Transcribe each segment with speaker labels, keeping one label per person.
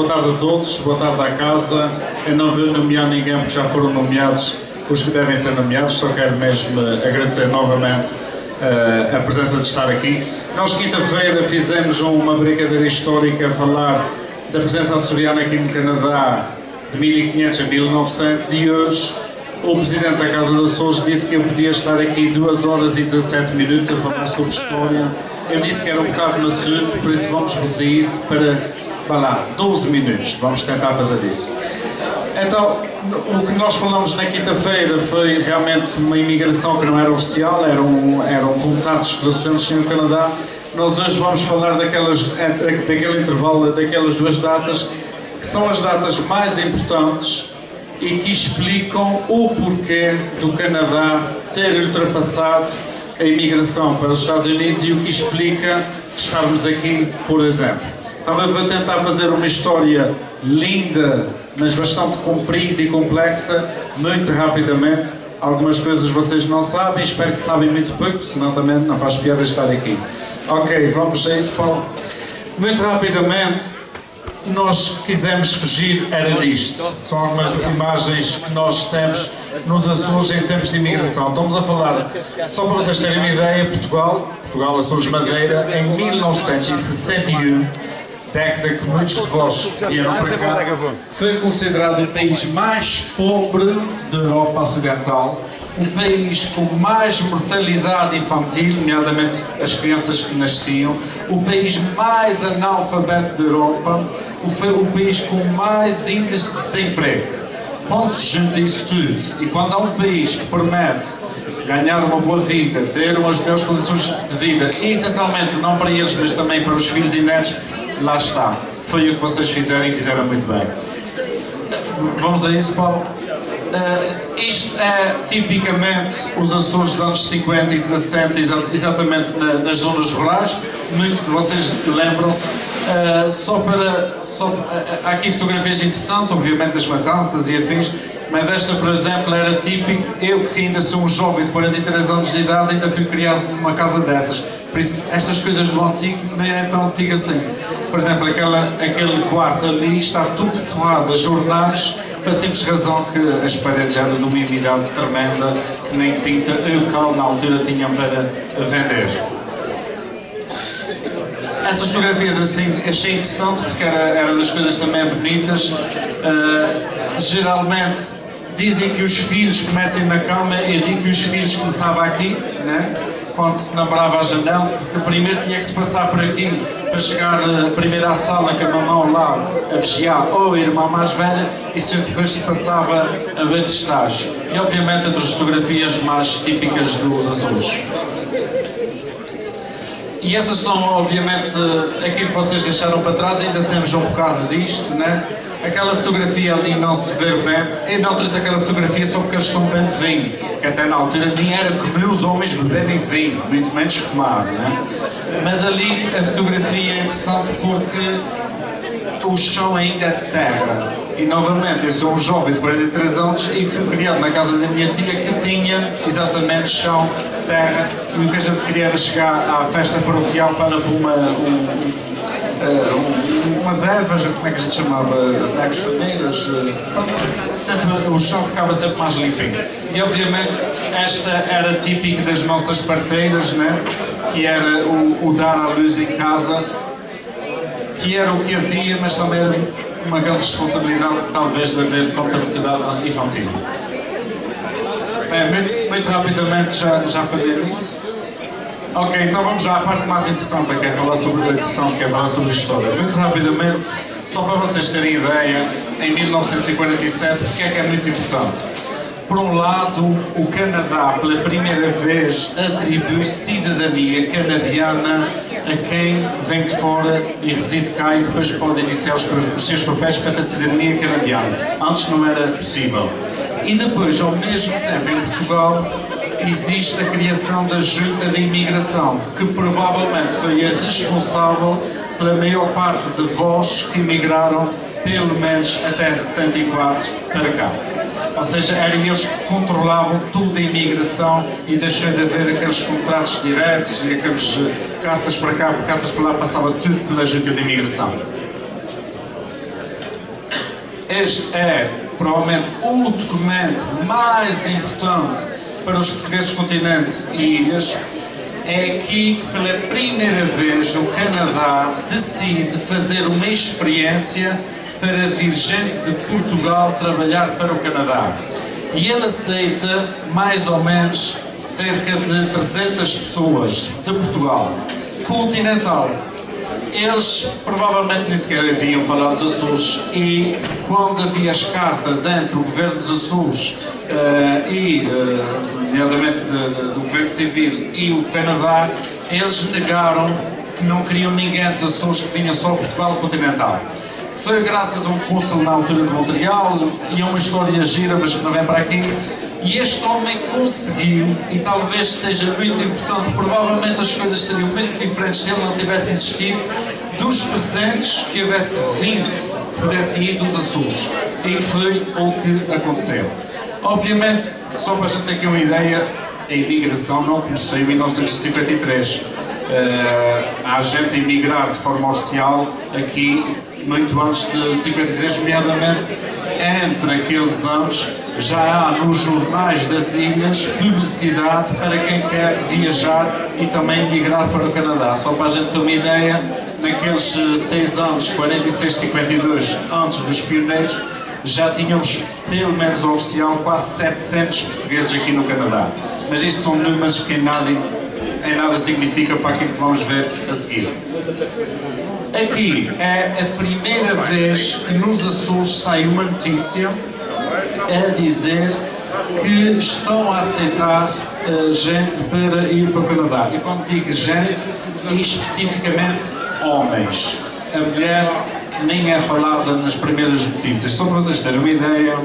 Speaker 1: boa tarde a todos, boa tarde à casa. Eu não vou nomear ninguém porque já foram nomeados os que devem ser nomeados, só quero mesmo agradecer novamente a presença de estar aqui. Nós, quinta-feira, fizemos uma brincadeira histórica a falar da presença açoriana aqui no Canadá de 1500 a 1900 e hoje o Presidente da Casa dos Açores disse que eu podia estar aqui 2 horas e 17 minutos a falar sobre história. Eu disse que era um bocado maçudo, por isso vamos reduzir isso para, vá lá, 12 minutos. Vamos tentar fazer isso. Então, o que nós falamos na quinta-feira foi realmente uma imigração que não era oficial, eram contatos que os açorianos tinham no Canadá. Nós hoje vamos falar daquele intervalo, daquelas 2 datas, que são as datas mais importantes e que explicam o porquê do Canadá ter ultrapassado a imigração para os Estados Unidos e o que explica estarmos aqui, por exemplo. Então eu vou tentar fazer uma história linda, mas bastante comprida e complexa, muito rapidamente. Algumas coisas vocês não sabem, espero que sabem muito pouco, senão também não faz piada estar aqui. Ok, vamos a isso, Paulo. Muito rapidamente, nós quisemos fugir era disto. São algumas imagens que nós temos nos Açores em tempos de imigração. Estamos a falar, só para vocês terem uma ideia, Portugal, Açores Madeira, em 1961, década que muitos de vós vieram para cá, foi considerado o país mais pobre da Europa Ocidental, um país com mais mortalidade infantil, nomeadamente as crianças que nasciam, o país mais analfabeto da Europa, o país com mais índice de desemprego. Quando se junta isso tudo, e quando há um país que promete ganhar uma boa vida, ter umas melhores condições de vida, e essencialmente não para eles, mas também para os filhos e netos, lá está. Foi o que vocês fizeram e fizeram muito bem. Vamos a isso, Paulo? Isto é tipicamente os Açores dos anos 50 e 60, exatamente nas zonas rurais. Muitos de vocês lembram-se. Há aqui fotografias interessantes, obviamente das matanças e afins, mas esta, por exemplo, era típica. Eu, que ainda sou um jovem de 43 anos de idade, ainda fui criado numa casa dessas. Por isso, estas coisas do antigo nem é tão antigo assim. Por exemplo, aquele quarto ali está tudo forrado a jornais, pela simples razão que as paredes eram de uma umidade tremenda, que nem tinta local na altura tinham para vender. Essas fotografias assim achei interessante porque eram das coisas também bonitas. Geralmente dizem que os filhos começam na cama, eu digo que os filhos começavam aqui, né? Quando se namorava a janela, porque primeiro tinha que se passar por aqui para chegar primeiro à sala com a mamã ao lado a vigiar, ou a irmã mais velha, e depois se passava a ver de estágio. E obviamente outras fotografias mais típicas dos Açores. E essas são obviamente aquilo que vocês deixaram para trás, ainda temos um bocado disto, né? Aquela fotografia ali não se vê bem, eu não trouxe aquela fotografia só porque eles estão bem de vinho, que até na altura nem era comum os homens beberem vinho, muito menos fumar, né? Mas ali a fotografia é interessante porque o chão ainda é de terra. E novamente, eu sou um jovem de 43 anos e fui criado na casa da minha tia que tinha exatamente chão de terra, e o que a gente queria era chegar à festa paroquial para umas ervas, como é que a gente chamava? Costaneiras. O chão ficava sempre mais limpinho. E obviamente esta era típica das nossas parteiras, né? Que era o dar à luz em casa, que era o que havia, mas também era uma grande responsabilidade talvez de haver tanta mortalidade infantil. Muito rapidamente já falei nisso. Ok, então vamos já à parte mais interessante, que é falar sobre a história. Muito rapidamente, só para vocês terem ideia, em 1947, porque é que é muito importante? Por um lado, o Canadá, pela primeira vez, atribui cidadania canadiana a quem vem de fora e reside cá e depois pode iniciar os seus papéis para ter cidadania canadiana. Antes não era possível. E depois, ao mesmo tempo, em Portugal, existe a criação da Junta de Imigração, que provavelmente foi a responsável pela maior parte de vós que emigraram, pelo menos até 74, para cá. Ou seja, eram eles que controlavam toda a imigração e deixou de haver aqueles contratos diretos e aqueles cartas para cá, cartas para lá, passava tudo pela Junta de Imigração. Este é provavelmente o documento mais importante para os portugueses do continente e ilhas. É aqui que pela primeira vez o Canadá decide fazer uma experiência para vir gente de Portugal trabalhar para o Canadá. E ele aceita mais ou menos cerca de 300 pessoas de Portugal, continental. Eles provavelmente nem sequer haviam falado dos Açores e quando havia as cartas entre o governo dos Açores nomeadamente do governo civil e o Canadá, eles negaram que não queriam ninguém dos Açores, que vinha só Portugal continental. Foi graças a um cônsul na altura de Montreal e a uma história gira, mas que não vem para aqui. E este homem conseguiu, e talvez seja muito importante, provavelmente as coisas seriam muito diferentes se ele não tivesse existido, dos 300 que houvesse 20 que pudessem ir dos Açores. E foi o que aconteceu. Obviamente, só para a gente ter aqui uma ideia, a imigração não começou em 1953. Há gente a emigrar de forma oficial aqui muito antes de 53, nomeadamente entre aqueles anos já há nos jornais das ilhas publicidade para quem quer viajar e também migrar para o Canadá. Só para a gente ter uma ideia, naqueles 6 anos, 46, 52, antes dos pioneiros, já tínhamos, pelo menos oficial, quase 700 portugueses aqui no Canadá. Mas isto são números que em nada significa para aquilo que vamos ver a seguir. Aqui é a primeira vez que nos Açores sai uma notícia a dizer que estão a aceitar gente para ir para o Canadá. E quando digo gente, é especificamente homens. A mulher nem é falada nas primeiras notícias. Só para vocês terem uma ideia,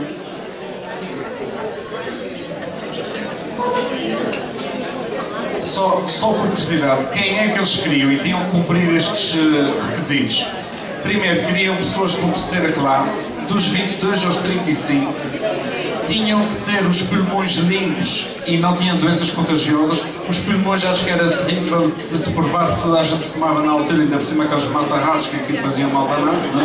Speaker 1: só por curiosidade, quem é que eles queriam e tinham que cumprir estes requisitos? Primeiro, queriam pessoas com terceira classe, dos 22 aos 35, tinham que ter os pulmões limpos e não tinham doenças contagiosas. Os pulmões, acho que era terrível de se provar, que toda a gente fumava na altura, ainda por cima aqueles matarrados que aqui faziam mal danado, não é?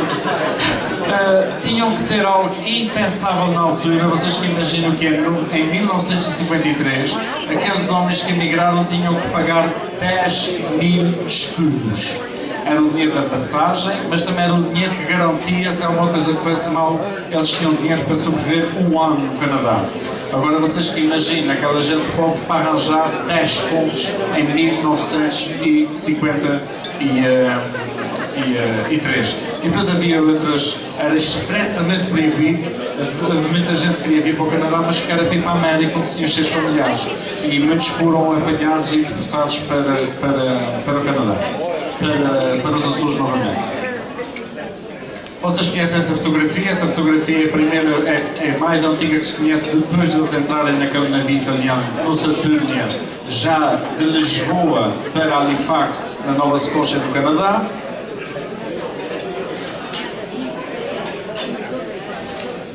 Speaker 1: Tinham que ter algo impensável na altura. Vocês que imaginam que em 1953, aqueles homens que emigraram tinham que pagar 10.000 escudos. Era o dinheiro da passagem, mas também era o dinheiro que garantia, se alguma coisa fosse mal, eles tinham dinheiro para sobreviver um ano no Canadá. Agora vocês que imaginam aquela gente pobre para arranjar 10 contos em 1953. E depois havia outras, era expressamente proibido, muita gente queria vir para o Canadá, mas que era vir para a América onde tinham os seus familiares. E muitos foram apanhados e deportados para o Canadá. Para os Açores novamente. Vocês conhecem essa fotografia? Essa fotografia é a mais antiga que se conhece depois de eles entrarem naquele navio italiano, no Saturnia, já de Lisboa para Halifax, na Nova Escócia do Canadá.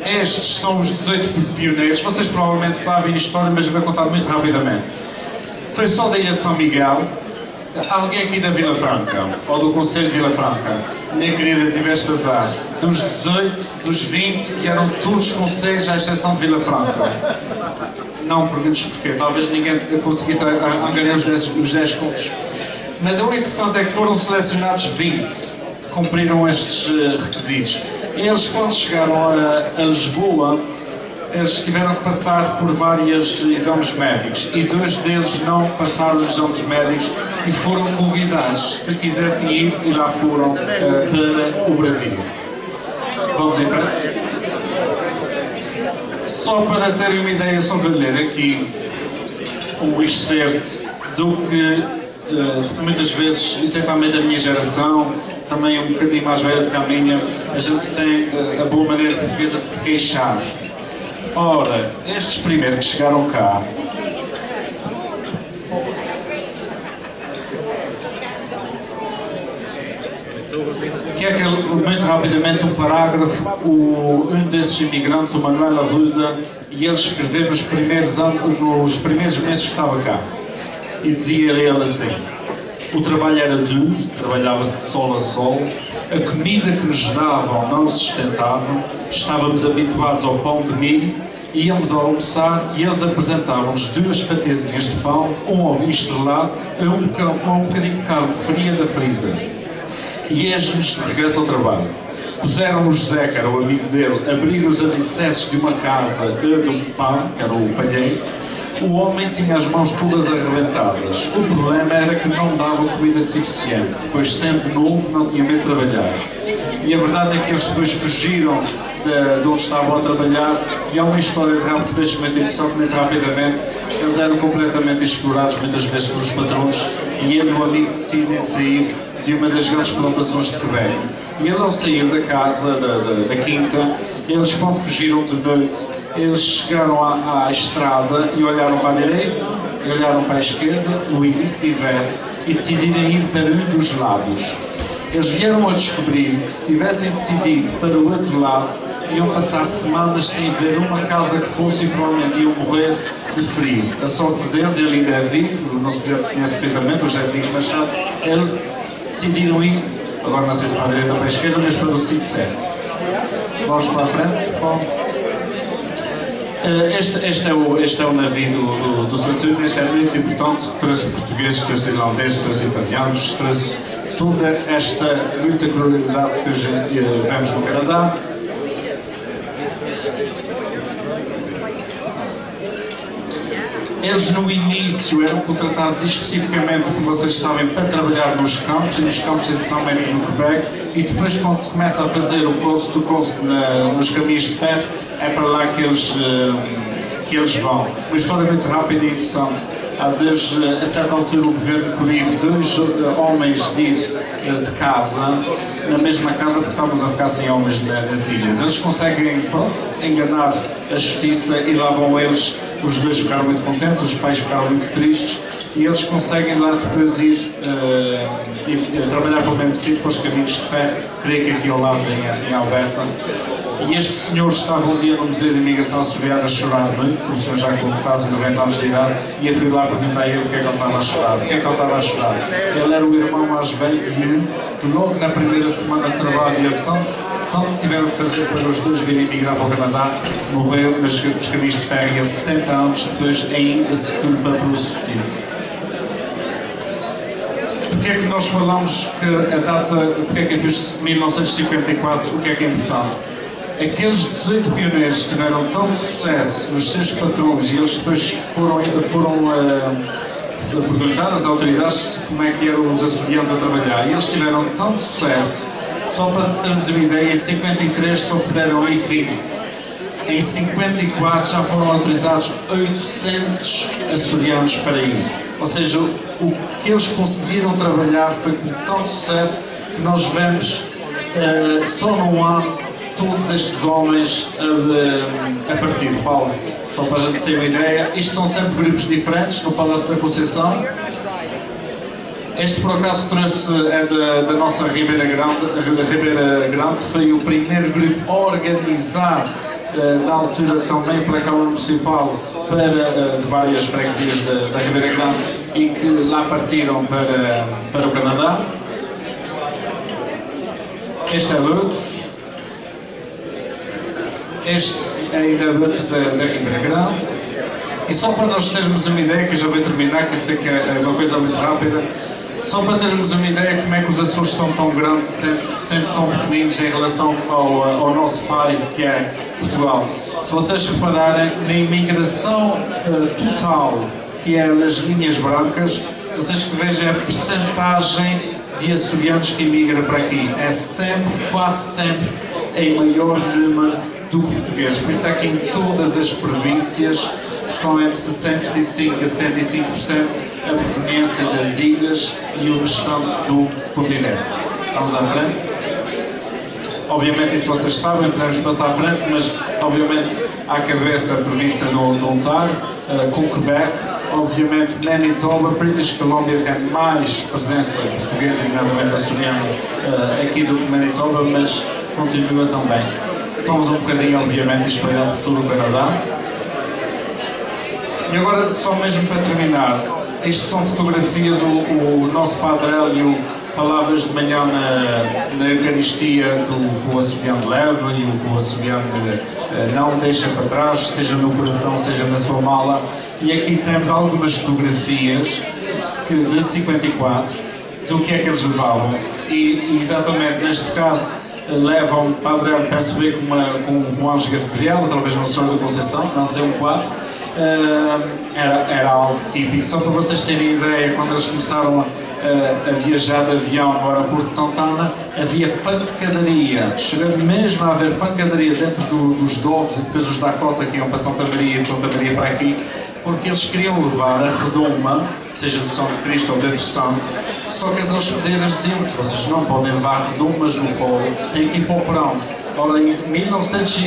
Speaker 1: Estes são os 18 pioneiros. Vocês provavelmente sabem a história, mas eu vou contar muito rapidamente. Foi só da ilha de São Miguel. Alguém aqui da Vila Franca, ou do Conselho de Vila Franca, minha querida, tiveste azar. Dos 18, dos 20, que eram todos conselhos, à exceção de Vila Franca. Não perguntes porquê, talvez ninguém conseguisse angariar os 10 contos. Mas o interessante é que foram selecionados 20, que cumpriram estes requisitos. E eles, quando chegaram a Lisboa, eles tiveram que passar por vários exames médicos e 2 deles não passaram os exames médicos e foram convidados, se quisessem ir, e lá foram para o Brasil. Vamos em frente? Só para terem uma ideia, só vou ler aqui um excerto do que muitas vezes, essencialmente a minha geração, também um bocadinho mais velha do que a minha, a gente tem a boa maneira portuguesa de se queixar. Ora, estes primeiros que chegaram cá, que é muito rapidamente um parágrafo, um desses imigrantes, o Manuel Arruda, e ele escreveu nos primeiros meses que estava cá. E dizia ele assim: o trabalho era duro, trabalhava-se de sol a sol, A comida que nos davam não se sustentava, estávamos habituados ao pão de milho, íamos ao almoçar e eles apresentavam-nos 2 fatiazinhas de pão, um ovinho estrelado e um bocadinho de carne fria da freezer. E eis-nos de regresso ao trabalho. Puseram o José, que era o amigo dele, a abrir os alicerces de uma casa de um pão, que era o palheiro. O homem tinha as mãos todas arrebentadas. O problema era que não dava comida suficiente, pois sendo novo não tinha medo de trabalhar. E a verdade é que eles depois fugiram de onde estavam a trabalhar e há uma história de rápido investimento, só que muito rapidamente eles eram completamente explorados muitas vezes pelos patrões e ele e o amigo decidem sair de uma das grandes plantações de Quebec. E ele, ao sair da casa, da quinta, eles quando fugiram de noite, eles chegaram à estrada e olharam para a direita, e olharam para a esquerda, no início de inverno, e decidiram ir para um dos lados. Eles vieram a descobrir que se tivessem decidido para o outro lado, iam passar semanas sem ver uma casa que fosse e provavelmente iam morrer de frio. A sorte deles, ele ainda é vivo, o nosso projeto conhece perfeitamente, o José Domingos Machado, ele decidiram ir, agora não sei se para a direita ou para a esquerda, mas para o sítio certo. Vamos para a frente. Bom. Este é o navio do Saturno, este é muito importante, trouxe portugueses, trouxe irlandeses, trouxe italianos, trouxe toda esta multiculturalidade que hoje vemos no Canadá. Eles no início eram contratados especificamente, como vocês sabem, para trabalhar nos campos, e nos campos essencialmente no Quebec, e depois quando se começa a fazer o coast to coast nos caminhos de ferro, é para lá que eles vão. Uma história muito rápida e interessante. A certa altura o governo proíbe 2 homens de ir de casa, na mesma casa, porque estávamos a ficar sem homens nas ilhas. Eles conseguem enganar a justiça e lá vão eles. Os 2 ficaram muito contentes, os pais ficaram muito tristes e eles conseguem lá depois ir trabalhar para o mesmo sítio, para os caminhos de ferro, creio que aqui ao lado em Alberta. E este senhor estava um dia no Museu de Imigração Associada a chorar muito, o senhor já com quase 90 anos de idade, e eu fui lá perguntar a ele porque é que ele estava a chorar. Porque é que ele estava a chorar? Ele era o irmão mais velho de um, que logo na primeira semana de trabalho, ele tanto que tiveram que fazer para os 2 virem emigrar para o Canadá, morreu nos caminhos de ferro e a 70 anos depois ainda se culpa pelo sucedido. Porque é que nós falamos que a data, porque é que é 1954, o que é importante? Aqueles 18 pioneiros tiveram tanto sucesso nos seus patrões e eles depois foram perguntar às autoridades como é que eram os açorianos a trabalhar e eles tiveram tanto sucesso, só para termos uma ideia, em 53 só puderam ir 20. Em 54 já foram autorizados 800 açorianos para ir. Ou seja, o que eles conseguiram trabalhar foi com tanto sucesso que nós vemos só num ano todos estes homens a partir de Paulo. Só para a gente ter uma ideia, isto são sempre grupos diferentes no Palácio da Conceição. Este por acaso trouxe, é da nossa Ribeira Grande. A Ribeira Grande foi o primeiro grupo organizado na altura também pela Câmara Municipal de várias freguesias da Ribeira Grande e que lá partiram para o Canadá. Este é outro. Este é ainda outro da Ribeira Grande. E só para nós termos uma ideia, que eu já vou terminar, que eu sei que é uma coisa muito rápida, só para termos uma ideia como é que os Açores são tão grandes, sendo tão pequeninos em relação ao nosso pai, que é Portugal. Se vocês repararem, na imigração total, que é nas linhas brancas, vocês que vejam a percentagem de açorianos que imigram para aqui. É sempre, quase sempre, em maior número do que portugueses. Por isso é que em todas as províncias são entre 65% a 75% a proveniência das ilhas e o restante do continente. Vamos à frente. Obviamente, isso vocês sabem, podemos passar à frente, mas obviamente à cabeça a província do Ontário, com Quebec, obviamente Manitoba, British Columbia tem mais presença portuguesa e nomeadamente açoriana aqui do que Manitoba, mas continua também. Estamos um bocadinho, obviamente, espalhados por todo o Canadá. E agora, só mesmo para terminar, isto são fotografias do nosso padre Hélio falavas de manhã na Eucaristia do que o açougueante leva e o que o açougueante não deixa para trás, seja no coração, seja na sua mala. E aqui temos algumas fotografias de 54 do que é que eles levavam. E exatamente neste caso levam Padre, penso bem, com um Anjo Gabriel, talvez não Senhor da Conceição, não sei um quadro. Era algo típico. Só para vocês terem ideia, quando eles começaram a viajar de avião no aeroporto de Santana, havia pancadaria, chegou mesmo a haver pancadaria dentro dos Dovos e depois os Dakota que iam para Santa Maria e de Santa Maria para aqui, porque eles queriam levar a redoma, seja do Santo Cristo ou dentro do Santo, só que as hospedeiras diziam que vocês não podem levar redomas no polo, têm que ir para o porão. Ora, em 1900,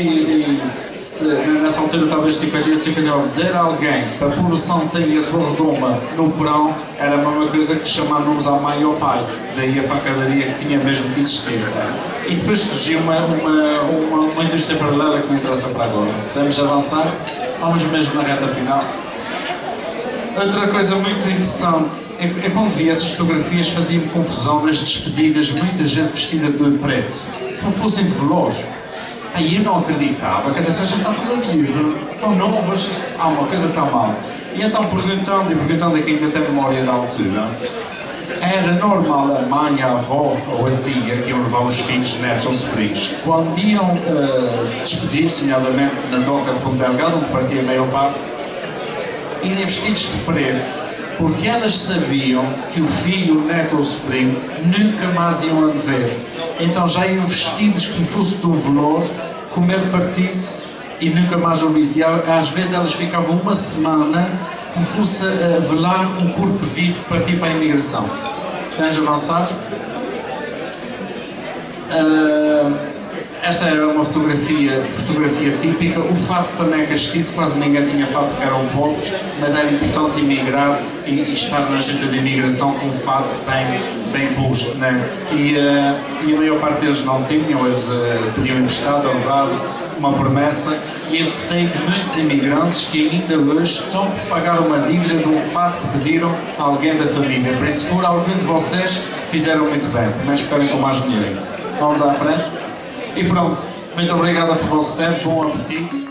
Speaker 1: nessa altura talvez 58, 59, dizer a alguém para a população ter a sua redoma no porão era a mesma coisa que chamar nomes à mãe e ao pai, daí a pancadaria que tinha mesmo que existir. E depois surgiu uma indústria paralela que não interessa para agora. Podemos avançar? Vamos mesmo na reta final. Outra coisa muito interessante é quando vi essas fotografias fazia-me confusão nas despedidas, muita gente vestida de preto, como fossem de veloz. Aí eu não acreditava, quer dizer, essa gente está toda viva, tão novas, há uma coisa que está mal. E então perguntando a quem ainda tem memória da altura, era normal a mãe, a avó ou a tia que iam levar os filhos, netos ou sobrinhos, quando iam despedir-se, nomeadamente na doca de Ponte Delgado, onde partia a maior parte, irem vestidos de preto, porque elas sabiam que o filho, o neto ou o sobrinho nunca mais iam a ver. Então já iam vestidos como fosse de um velour, como ele partisse e nunca mais ouvisse. E às vezes elas ficavam uma semana como fosse a velar um corpo vivo que partia para a imigração. Tens a avançar? Esta era uma fotografia típica. O fato também é castiço, quase ninguém tinha fato porque eram poucos, mas era importante emigrar e estar na junta de imigração com o fato bem posto, né? E a maior parte deles não tinham, eles pediam emprestado, alugado, uma promessa, e eu sei de muitos imigrantes que ainda hoje estão por pagar uma dívida de um fato que pediram a alguém da família. Por isso, se for algum de vocês, fizeram muito bem, mas ficarem com mais dinheiro. Vamos à frente? E pronto, muito obrigado pelo vosso tempo, bom apetite.